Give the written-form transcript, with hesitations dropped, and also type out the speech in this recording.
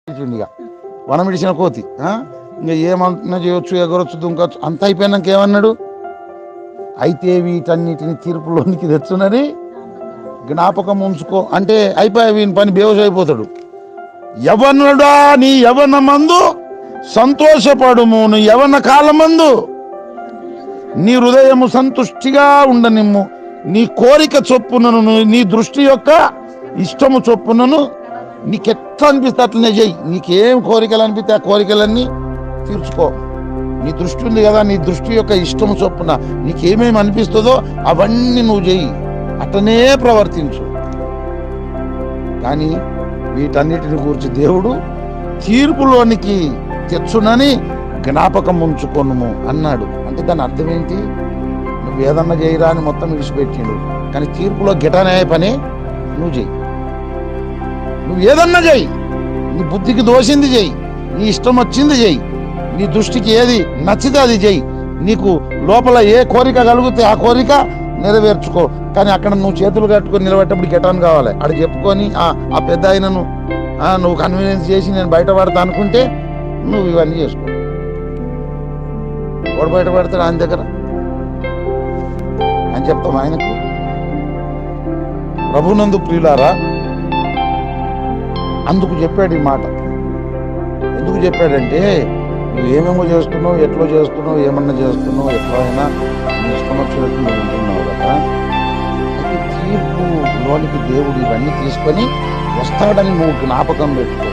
ఇక వనం ఇడిచిన కోతి ఇంకా ఏమన్నా చేయొచ్చు, ఎగరొచ్చు, దుంకొచ్చు, అంత అయిపోయినాక ఏమన్నాడు? అయితే వీటన్నిటిని తీర్పులోనికి తెచ్చునని జ్ఞాపకం ఉంచుకో అంటే అయిపోయి వీని పని బేవస్ అయిపోతాడు. యవనుడా నీ యవన మందు సంతోషపడుము, నీ యవన కాలమందు నీ హృదయము సంతుష్టిగా ఉండనిమ్ము, నీ కోరిక చొప్పునను నీ దృష్టి యొక్క ఇష్టము చొప్పునను నీకెట్లా అనిపిస్తే అట్లనే చెయ్యి. నీకేం కోరికలు అనిపిస్తే ఆ కోరికలన్నీ తీర్చుకో. నీ దృష్టి ఉంది కదా, నీ దృష్టి యొక్క ఇష్టము చొప్పున నీకేమేమి అనిపిస్తుందో అవన్నీ నువ్వు చెయ్యి, అట్లనే ప్రవర్తించు. కానీ వీటన్నిటిని గురించి దేవుడు తీర్పులోనికి తెచ్చునని జ్ఞాపకం ఉంచుకొనుము అన్నాడు. అంటే దాని అర్థం ఏంటి? నువ్వు ఏదన్నా చేయరా అని మొత్తం విడిచిపెట్టిండు, కానీ తీర్పులో గిటానే పని నువ్వు చెయ్యి. నువ్వు ఏదన్నా చెయ్యి, నీ బుద్ధికి దోషింది చెయ్యి, నీ ఇష్టం వచ్చింది చెయ్యి, నీ దృష్టికి ఏది నచ్చితే అది చెయ్యి. నీకు లోపల ఏ కోరిక కలిగితే ఆ కోరిక నెరవేర్చుకో. కానీ అక్కడ నువ్వు చేతులు కట్టుకొని నిలబెట్టప్పుడు గిటాన్ కావాలి. అక్కడ చెప్పుకొని ఆ పెద్ద ఆయనను నువ్వు కన్వీనియన్స్ చేసి నేను బయటపడతా అనుకుంటే నువ్వు ఇవన్నీ చేసుకో. వాడు బయటపడతాడు ఆయన దగ్గర అని చెప్తాం ఆయనకు. ప్రభునందు ప్రియులారా, అందుకు చెప్పాడు ఈ మాట. ఎందుకు చెప్పాడంటే నువ్వు ఏమేమో చేస్తున్నావు, ఎట్లా చేస్తున్నావు, ఏమన్నా చేస్తున్నావు, ఎట్లయినా నీ ఇష్టం వచ్చినట్టు నువ్వు ఉంటున్నావు కదా. అయితే తీర్పులోనికి దేవుడు ఇవన్నీ తీసుకొని వస్తాడని నువ్వు జ్ఞాపకం పెట్టుకో.